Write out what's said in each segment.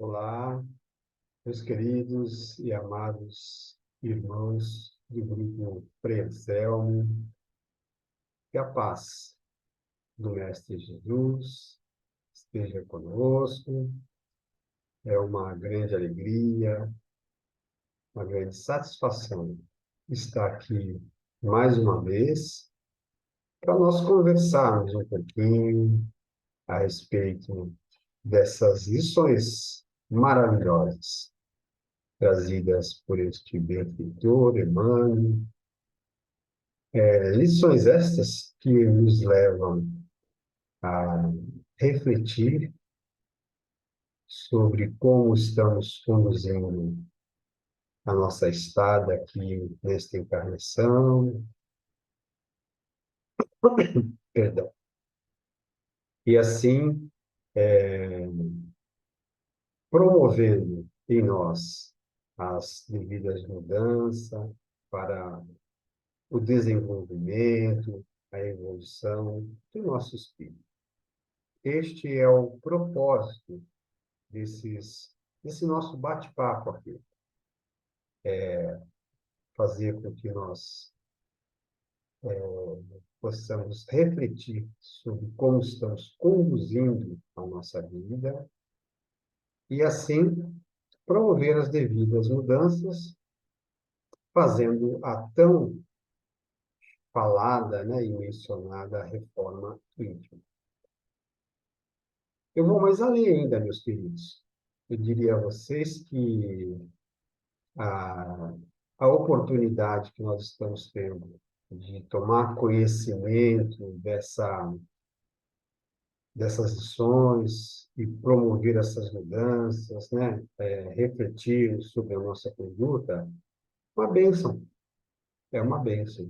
Olá, meus queridos e amados irmãos do grupo Frei Anselmo, que a paz do Mestre Jesus esteja conosco. É uma grande alegria, uma grande satisfação estar aqui mais uma vez para nós conversarmos um pouquinho a respeito dessas lições maravilhosas trazidas por este benfeitor Emmanuel. Lições estas que nos levam a refletir sobre como estamos conduzindo a nossa estada aqui nesta encarnação, perdão. E assim, promovendo em nós as devidas mudanças para o desenvolvimento, a evolução do nosso espírito. Este é o propósito desse nosso bate-papo aqui. Fazer com que nós possamos refletir sobre como estamos conduzindo a nossa vida e, assim, promover as devidas mudanças, fazendo a tão falada, né, e mencionada reforma íntima. Eu vou mais além ainda, meus queridos. Eu diria a vocês que a, a oportunidade que nós estamos tendo de tomar conhecimento dessas lições e promover essas mudanças, né? Refletir sobre a nossa conduta, uma bênção, é uma bênção.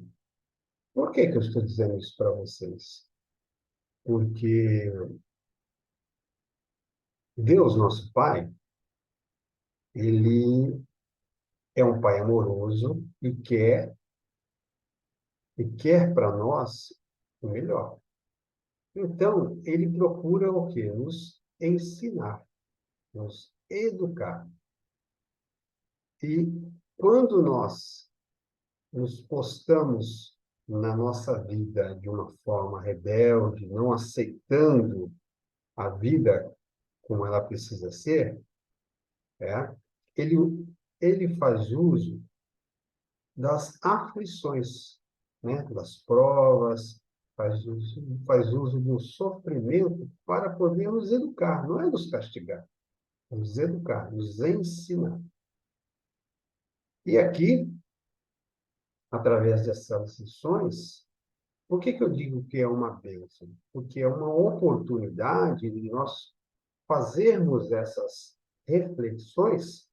Por que que eu estou dizendo isso para vocês? Porque Deus, nosso Pai, ele é um Pai amoroso e quer para nós o melhor. Então, ele procura o quê? Nos ensinar, nos educar. E quando nós nos postamos na nossa vida de uma forma rebelde, não aceitando a vida como ela precisa ser, é, ele, ele faz uso das aflições, né, das provas, faz uso do sofrimento para poder nos educar, não é nos castigar, nos educar, nos ensinar. E aqui, através dessas lições, por que que eu digo que é uma bênção? Porque é uma oportunidade de nós fazermos essas reflexões,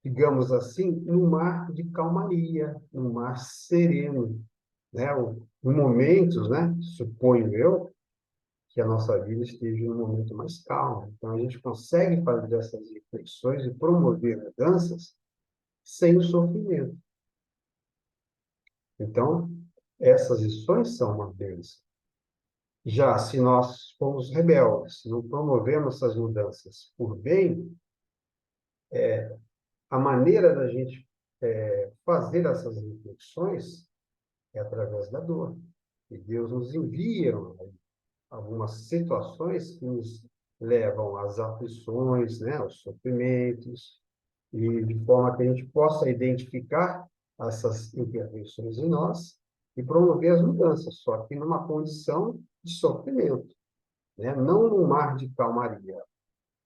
digamos assim, num mar de calmaria, num mar sereno, né? Em momentos, né? Suponho eu, que a nossa vida esteja num momento mais calmo. Então, a gente consegue fazer essas reflexões e promover mudanças sem o sofrimento. Então, essas lições são uma bênção. Já se nós formos rebeldes, não promovemos essas mudanças por bem, a maneira da gente fazer essas reflexões é através da dor. E Deus nos envia algumas situações que nos levam às aflições, né, aos sofrimentos, e de forma que a gente possa identificar essas imperfeições em nós e promover as mudanças, só que numa condição de sofrimento, né? Não num mar de calmaria,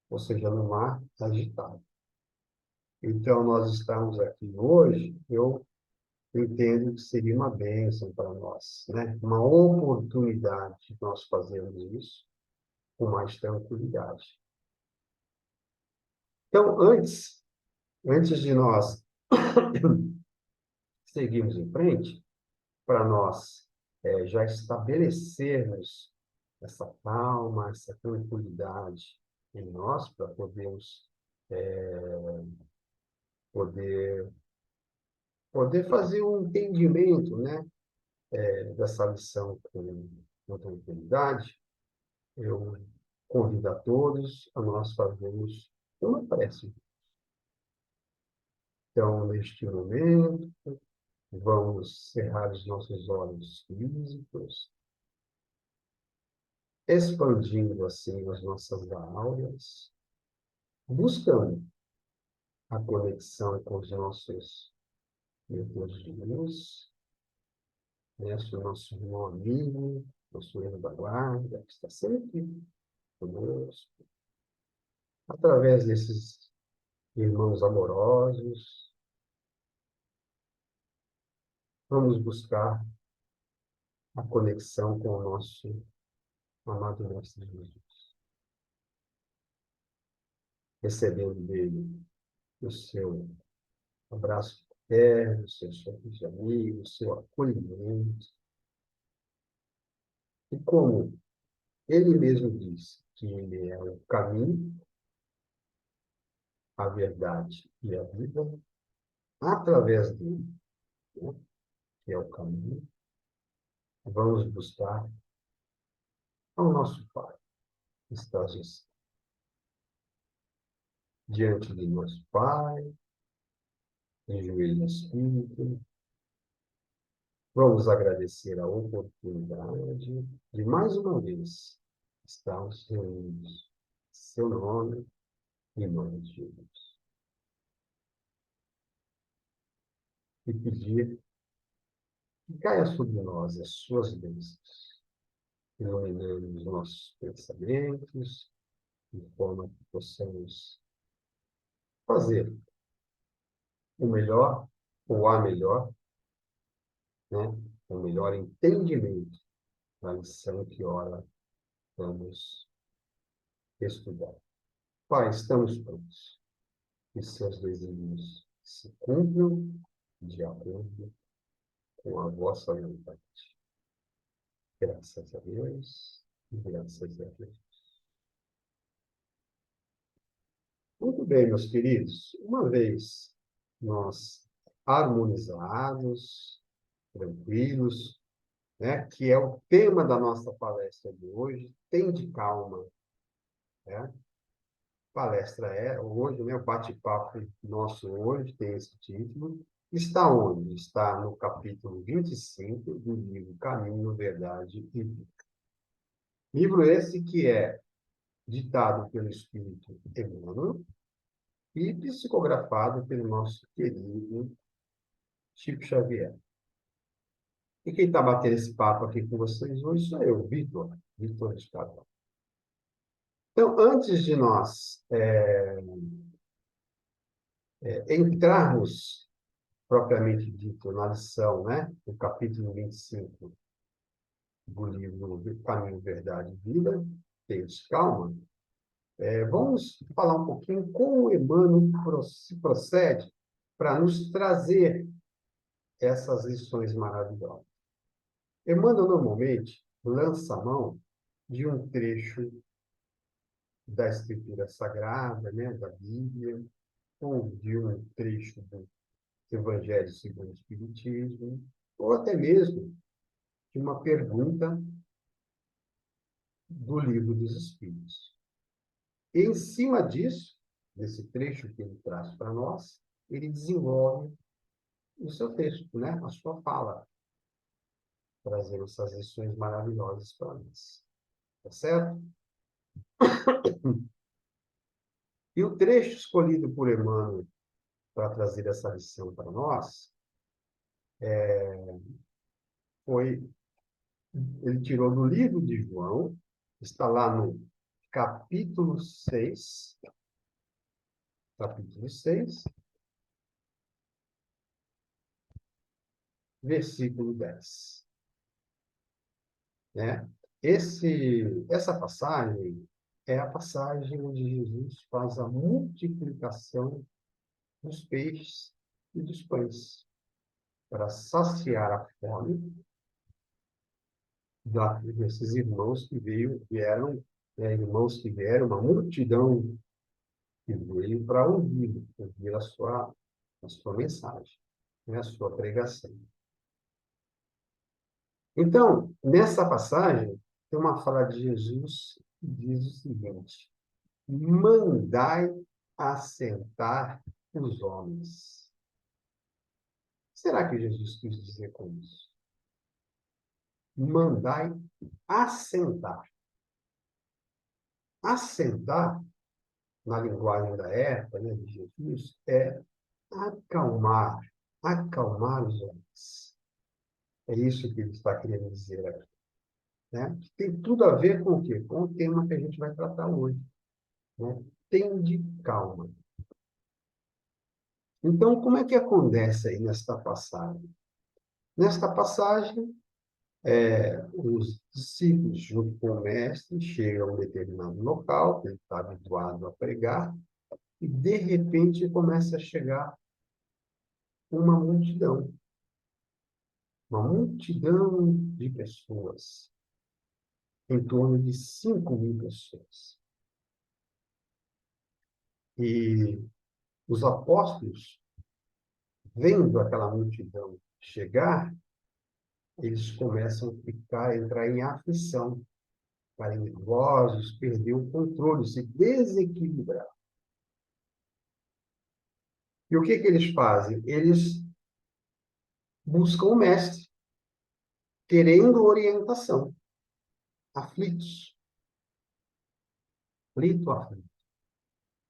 ou seja, num mar agitado. Então, nós estamos aqui hoje, eu entendo que seria uma bênção para nós, né? Uma oportunidade de nós fazermos isso com mais tranquilidade. Então, antes de nós seguirmos em frente, para nós já estabelecermos essa calma, essa tranquilidade em nós, para podermos poder, poder fazer um entendimento, né, dessa lição com tranquilidade, eu convido a todos a nós fazermos É uma prece. Então, neste momento, vamos cerrar os nossos olhos físicos, expandindo assim as nossas auras, buscando a conexão com os nossos irmãos de luz, né? O nosso irmão amigo, nosso anjo da guarda, que está sempre conosco, através desses irmãos amorosos, vamos buscar a conexão com o nosso amado Mestre Jesus, recebendo dele o seu abraço fraterno, o seu sorriso de amigo, o seu acolhimento. E como ele mesmo disse que ele é o caminho, a verdade e a vida, através dele, né, que é o caminho, vamos buscar ao nosso Pai, que está diante de nosso Pai, em joelho espírito. Vamos agradecer a oportunidade de, mais uma vez, estarmos reunidos em seu nome, em nome de Jesus. E pedir que caia sobre nós as suas bênçãos, iluminando os nossos pensamentos, de forma que possamos fazer o melhor ou a melhor, né? O melhor entendimento da lição que ora vamos estudar. Pai, estamos prontos. Que seus desígnios se cumpram de acordo com a vossa vontade. Graças a Deus e graças a Deus. Muito bem, meus queridos. Uma vez nós harmonizados, tranquilos, né, que é o tema da nossa palestra de hoje, Tende Calma, né? Palestra é hoje, né, o bate-papo nosso hoje tem esse título. Está onde? Está no capítulo 25 do livro Caminho, Verdade e Vida. Livro esse que é ditado pelo Espírito Emmanuel e psicografado pelo nosso querido Chico Xavier. E quem está batendo esse papo aqui com vocês hoje sou eu, Vitor Escadão. Então, antes de nós entrarmos propriamente dito na lição, né, no capítulo 25 do livro Caminho, Verdade e Vida, Tenhamos Calma, vamos falar um pouquinho como Emmanuel se procede para nos trazer essas lições maravilhosas. Emmanuel normalmente lança a mão de um trecho da Escritura Sagrada, né, da Bíblia, ou de um trecho do Evangelho segundo o Espiritismo, ou até mesmo de uma pergunta do Livro dos Espíritos. E, em cima disso, desse trecho que ele traz para nós, ele desenvolve o seu texto, né, a sua fala, trazendo essas lições maravilhosas para nós. Tá certo? E o trecho escolhido por Emmanuel para trazer essa lição para nós foi, ele tirou do livro de João, está lá no capítulo 6, versículo 10. Né? Essa passagem é a passagem onde Jesus faz a multiplicação dos peixes e dos pães para saciar a fome desses irmãos que vieram, irmãos que vieram, uma multidão que veio para ouvir a sua mensagem, né, a sua pregação. Então, nessa passagem, tem uma fala de Jesus que diz o seguinte: mandai assentar os homens. Será que Jesus quis dizer com isso? Mandai assentar. Assentar, na linguagem da época, né, de Jesus, é acalmar, acalmar os homens. É isso que ele está querendo dizer aqui. Né? Tem tudo a ver com o quê? Com o tema que a gente vai tratar hoje. Né? Tende calma. Então, como é que acontece aí nesta passagem? Nesta passagem, os discípulos, junto com o mestre, chegam a um determinado local, que ele está habituado a pregar, e, de repente, começa a chegar uma multidão de pessoas, em torno de 5.000 pessoas. E os apóstolos, vendo aquela multidão chegar, eles começam entrar em aflição, ficarem nervosos, perder o controle, se desequilibrar. E o que que eles fazem? Eles buscam o mestre, querendo orientação, aflitos, aflito.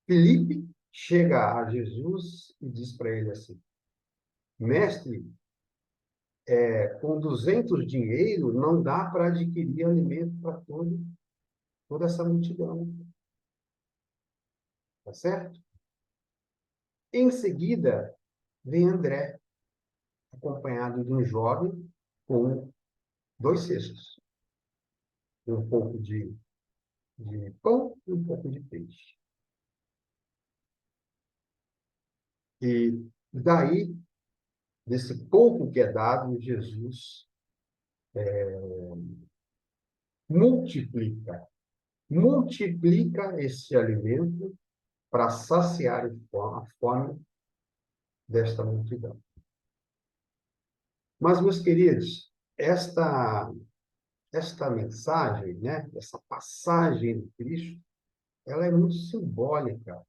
Filipe chega a Jesus e diz para ele assim: mestre, com 200 dinheiro não dá para adquirir alimento para toda essa multidão. Tá certo? Em seguida, vem André, acompanhado de um jovem com 2 cestos, um pouco de pão e um pouco de peixe. E daí, desse pouco que é dado, Jesus multiplica. Multiplica esse alimento para saciar a fome desta multidão. Mas, meus queridos, esta mensagem, né, essa passagem de Cristo, ela é muito simbólica.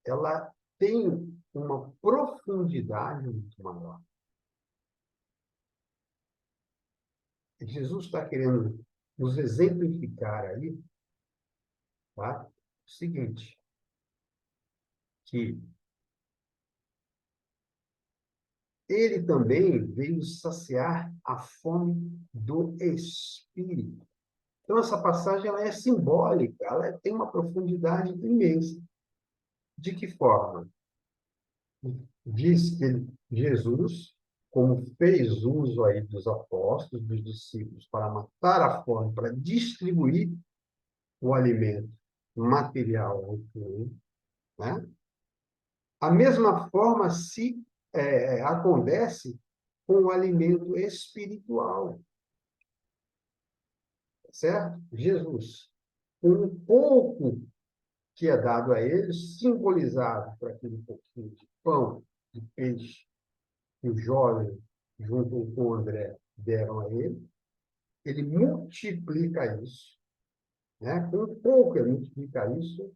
Ela tem uma profundidade muito maior. Jesus está querendo nos exemplificar aí, tá? O seguinte, que ele também veio saciar a fome do Espírito. Então, essa passagem ela é simbólica, ela tem uma profundidade imensa. De que forma? Diz que Jesus, como fez uso aí dos apóstolos, dos discípulos, para matar a fome, para distribuir o alimento material ao povo, né? A mesma forma se acontece com o alimento espiritual, certo? Jesus, com um pouco que é dado a eles, simbolizado por aquele pouquinho de pão, de peixe, que o jovem, junto com o André, deram a ele multiplica isso, né? Com um pouco ele multiplica isso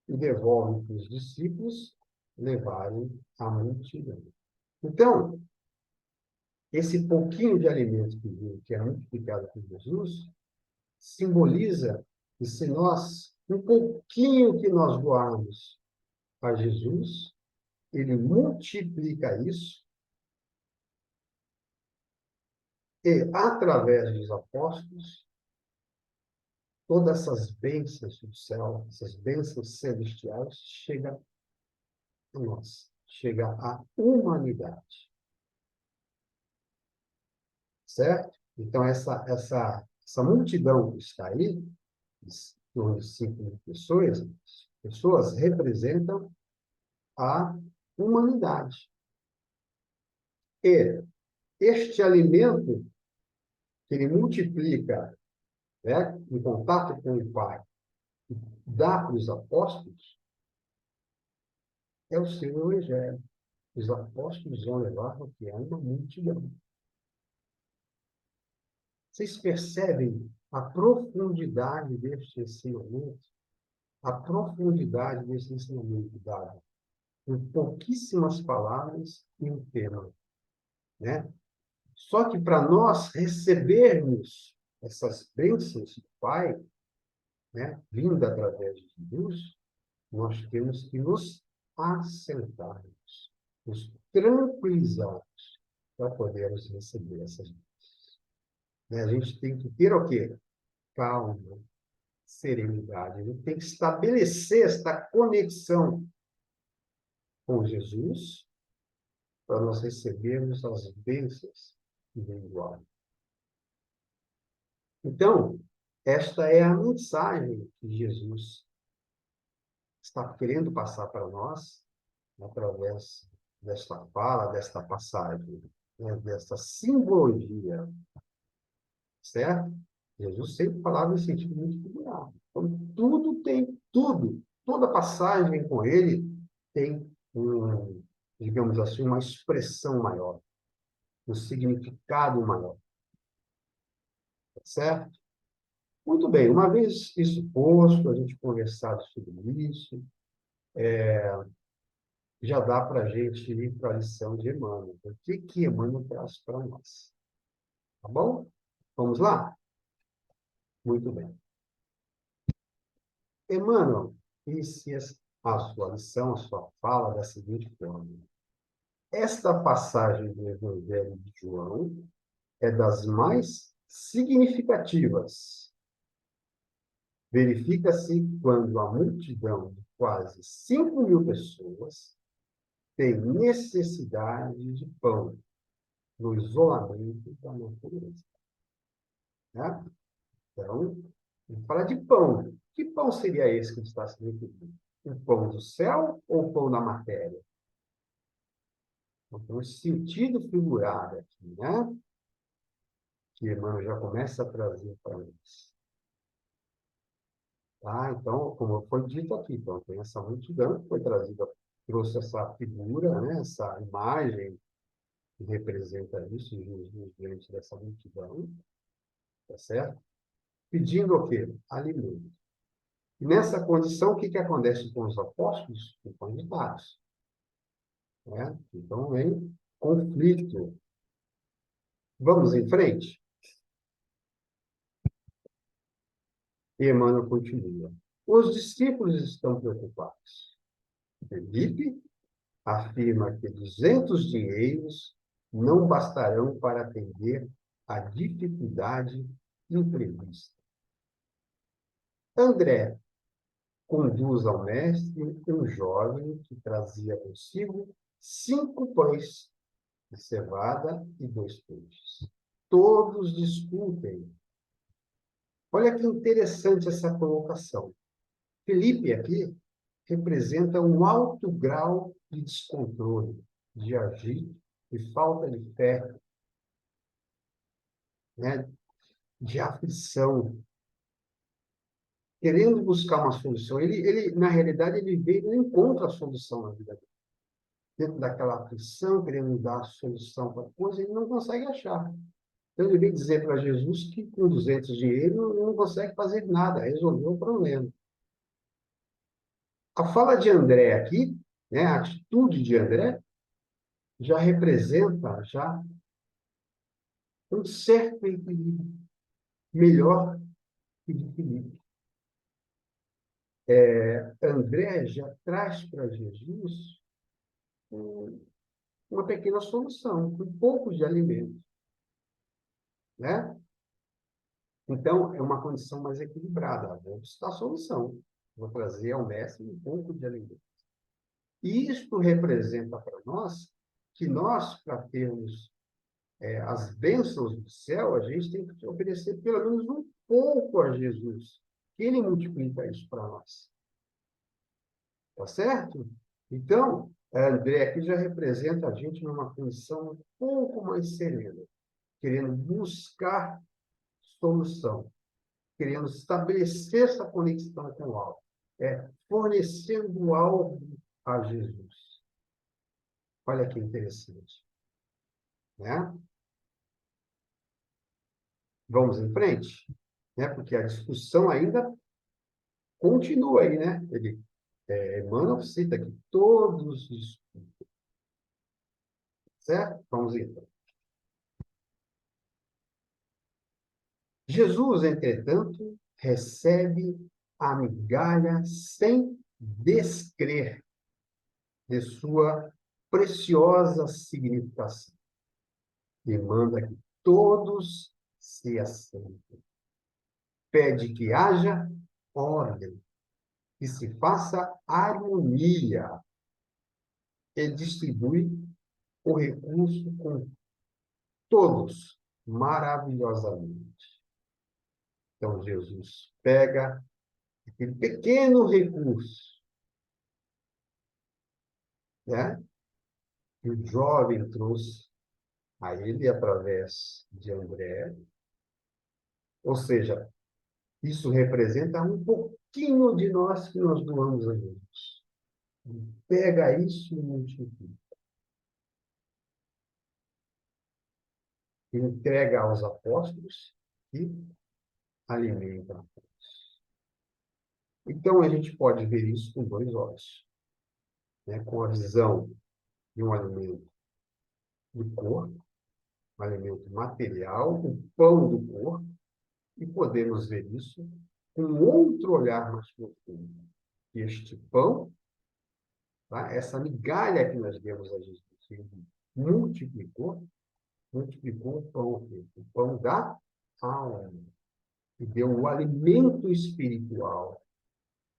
e devolve para os discípulos levarem a multidão. Então, esse pouquinho de alimento que é multiplicado por Jesus simboliza que se nós, um pouquinho que nós doarmos a Jesus, ele multiplica isso e, através dos apóstolos, todas essas bênçãos do céu, essas bênçãos celestiais, chegam a nós, chega à humanidade. Certo? Então, essa multidão que está aí, em torno de 5.000 pessoas representam a humanidade. E este alimento que ele multiplica, né, em contato com o Pai, dá para os apóstolos, é o seu evangelho. Os apóstolos vão levar o que é uma multidão. Vocês percebem a profundidade deste ensinamento? a profundidade desse ensinamento dado em pouquíssimas palavras e um tema, né? Só que para nós recebermos essas bênçãos do Pai, né, vinda através de Jesus, nós temos que nos assentarmos, nos tranquilizarmos para podermos receber essas bênçãos. Né? A gente tem que ter o quê? Calma, serenidade. A gente tem que estabelecer esta conexão com Jesus para nós recebermos as bênçãos que vem do alto. Então, esta é a mensagem que Jesus está querendo passar para nós através desta fala, desta passagem, né, desta simbologia, certo? Jesus sempre falava em sentido muito figurado. Então, toda passagem com ele tem digamos assim, uma expressão maior, um significado maior, certo? Muito bem, uma vez isso posto, a gente conversado sobre isso, já dá para a gente ir para a lição de Emmanuel. O que que Emmanuel traz para nós? Tá bom? Vamos lá? Muito bem. Emmanuel inicia a sua lição, a sua fala da seguinte forma. Esta passagem do Evangelho de João é das mais significativas. Verifica-se quando a multidão de quase 5.000 pessoas tem necessidade de pão no isolamento da natureza. Né? Então, vamos falar de pão. Que pão seria esse que está se referindo? O pão do céu ou o pão da matéria? Então, esse sentido figurado aqui, né? Que Emmanuel já começa a trazer para nós. Tá? Então, como foi dito aqui, então, tem essa multidão que foi trazida, trouxe essa figura, né? Essa imagem que representa isso, Jesus diante dessa multidão, tá certo? Pedindo o quê? Alimento. E nessa condição, o que que acontece com os apóstolos? Ficam irritados, né? Então, vem conflito. Vamos em frente? E Emmanuel continua. Os discípulos estão preocupados. Felipe afirma que 200 dinheiros não bastarão para atender à dificuldade imprevista. André conduz ao mestre um jovem que trazia consigo 5 pães de cevada e 2 peixes. Todos discutem. Olha que interessante essa colocação. Felipe aqui representa um alto grau de descontrole, de agir, de falta de fé, né? De aflição, querendo buscar uma solução. Na realidade, ele veio e não encontra a solução na vida dele. Dentro daquela aflição, querendo dar a solução para a coisa, ele não consegue achar. Então, ele veio dizer para Jesus que com 200 dinheiro não consegue fazer nada, resolver o problema. A fala de André aqui, né, a atitude de André, já representa já um certo equilíbrio, melhor que de Filipe. André já traz para Jesus uma pequena solução, um pouco de alimento, né? Então, é uma condição mais equilibrada. Vou buscar a solução. Vou trazer ao mestre um pouco de alimento. E isto representa para nós que nós, para termos as bênçãos do céu, a gente tem que oferecer pelo menos um pouco a Jesus. Que ele multiplica isso para nós. Tá certo? Então, André aqui já representa a gente numa condição um pouco mais serena, querendo buscar solução, querendo estabelecer essa conexão com o alto, fornecendo algo a Jesus. Olha que interessante, né? Vamos em frente, né? Porque a discussão ainda continua aí, né? Emmanuel cita aqui todos os... Certo? Vamos então. Jesus, entretanto, recebe a migalha sem descrer de sua preciosa significação e manda que todos se assentem. Pede que haja ordem, que se faça harmonia e distribui o recurso com todos maravilhosamente. Então, Jesus pega aquele pequeno recurso, né, que o jovem trouxe a ele através de André, ou seja, isso representa um pouquinho de nós que nós doamos a Jesus. Pega isso e multiplica. Entrega aos apóstolos e alimenta a todos. Então, a gente pode ver isso com dois olhos, né? Com a visão de um alimento do corpo, um alimento material, o pão do corpo, e podemos ver isso com outro olhar mais profundo. Este pão, tá? Essa migalha que nós demos a Jesus, ele multiplicou o pão da alma, e deu o alimento espiritual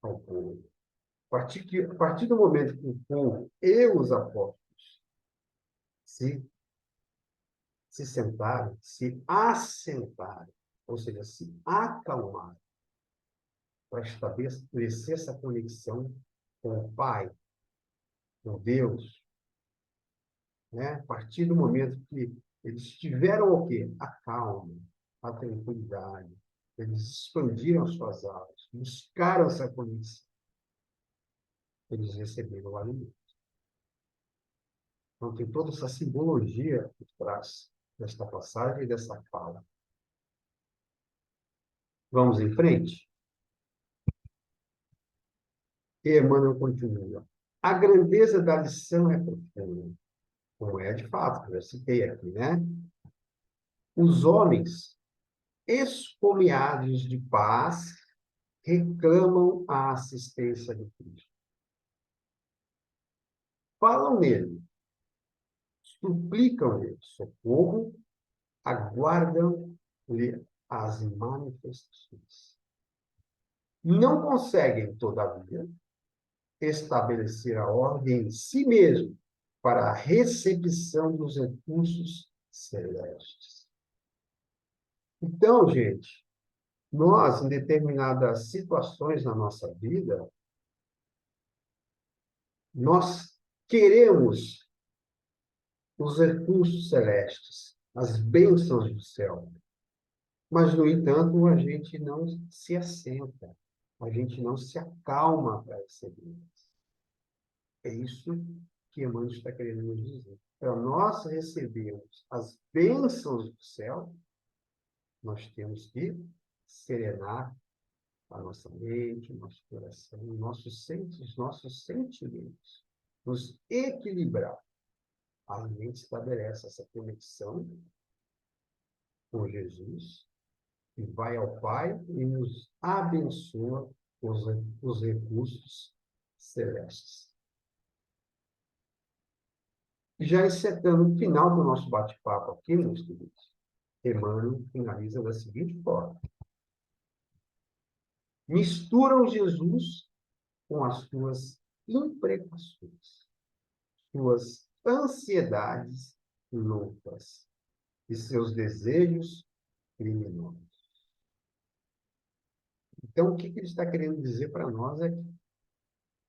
ao povo. A partir do momento que o povo e os apóstolos se, se sentaram, se assentaram, ou seja, se acalmaram, para estabelecer essa conexão com o Pai, com Deus, né? A partir do momento que eles tiveram o quê? A calma, a tranquilidade. Eles expandiram suas aulas, buscaram essa conexão. Eles receberam o alimento. Então, tem toda essa simbologia por trás desta passagem e dessa fala. Vamos em frente? E Emmanuel continua. A grandeza da lição é profunda, como é de fato, que eu já citei aqui, né? Os homens, esfomeados de paz, reclamam a assistência de Cristo. Falam nele, suplicam-lhe socorro, aguardam-lhe as manifestações. Não conseguem, todavia, estabelecer a ordem em si mesmo para a recepção dos recursos celestes. Então, gente, nós, em determinadas situações na nossa vida, nós queremos os recursos celestes, as bênçãos do céu. Mas, no entanto, a gente não se assenta, a gente não se acalma para receber. É isso que Emmanuel está querendo nos dizer. Para nós recebermos as bênçãos do céu, nós temos que serenar a nossa mente, o nosso coração, os nossos sentimentos, nos equilibrar. A gente estabelece essa conexão com Jesus e vai ao Pai e nos abençoa os recursos celestes. Já encetando o final do nosso bate-papo aqui, meus queridos, Emmanuel finaliza da seguinte forma. Misturam Jesus com as suas imprecações, suas ansiedades loucas e seus desejos criminosos. Então, o que ele está querendo dizer para nós é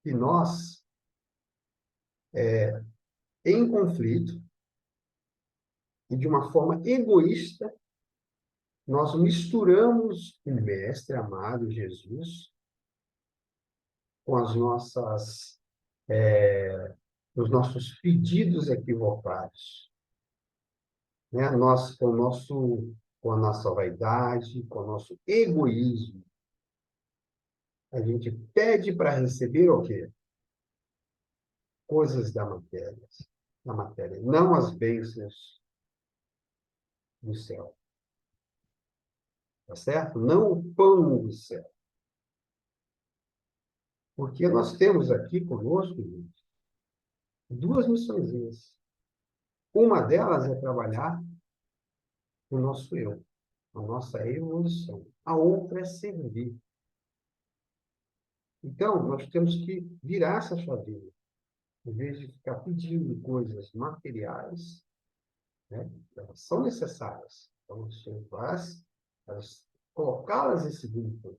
que nós, em conflito, e de uma forma egoísta, nós misturamos o Mestre amado Jesus com os nossos pedidos equivocados, né? Com a nossa vaidade, com o nosso egoísmo. A gente pede para receber o quê? Coisas da matéria, não as bênçãos do céu. Tá certo? Não o pão do céu. Porque nós temos aqui conosco, gente, duas missõezinhas. Uma delas é trabalhar o nosso eu, a nossa evolução. A outra é servir. Então, nós temos que virar essa chavinha. Em vez de ficar pedindo coisas materiais, né? Elas são necessárias. Então, o Senhor faz, colocá-las em segundo plano.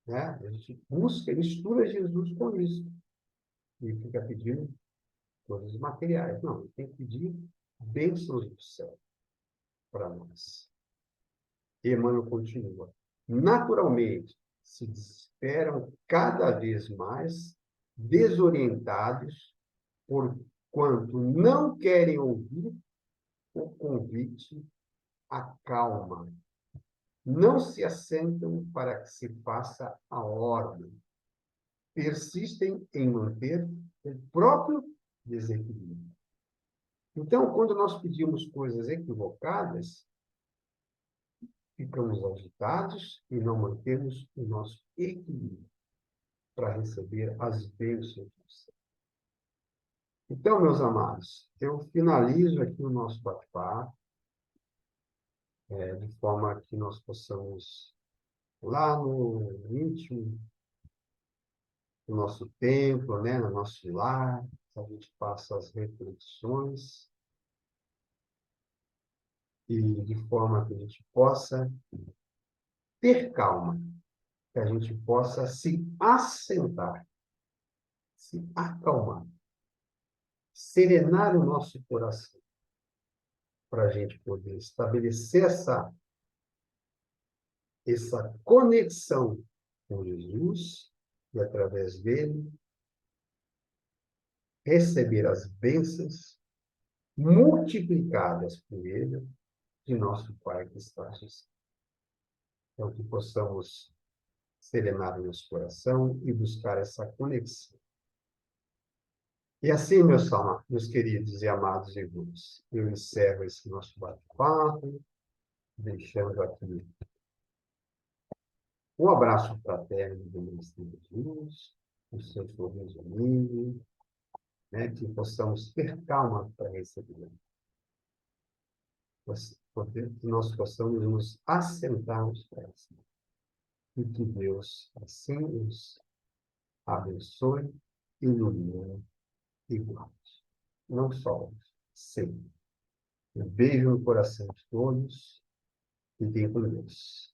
Né? A gente busca, mistura Jesus com isso. E fica pedindo coisas materiais. Não, tem que pedir bênçãos do céu para nós. E Emmanuel continua. Naturalmente, se desesperam cada vez mais desorientados, porquanto não querem ouvir o convite à calma. Não se assentam para que se faça a ordem. Persistem em manter o próprio desequilíbrio. Então, quando nós pedimos coisas equivocadas, ficamos agitados e não mantemos o nosso equilíbrio para receber as bênçãos do céu. Então, meus amados, eu finalizo aqui o nosso bate-papo, de forma que nós possamos, lá no íntimo do nosso templo, né, no nosso lar, a gente faça as reflexões e de forma que a gente possa ter calma, que a gente possa se assentar, se acalmar, serenar o nosso coração, para a gente poder estabelecer essa conexão com Jesus e, através dele, receber as bênçãos multiplicadas por ele de nosso Pai que está no céu. Então, que possamos serenar o nosso coração e buscar essa conexão. E assim, meus queridos e amados irmãos, eu encerro esse nosso bate-papo, deixando aqui um abraço fraterno do Mestre Jesus, o seu sorriso amigo, né, que possamos ter calma para receber. Que nós possamos nos assentar nos pés. E que Deus assim nos abençoe, ilumine e guarde. Não só hoje, sempre. Um beijo no coração de todos e fiquem com Deus.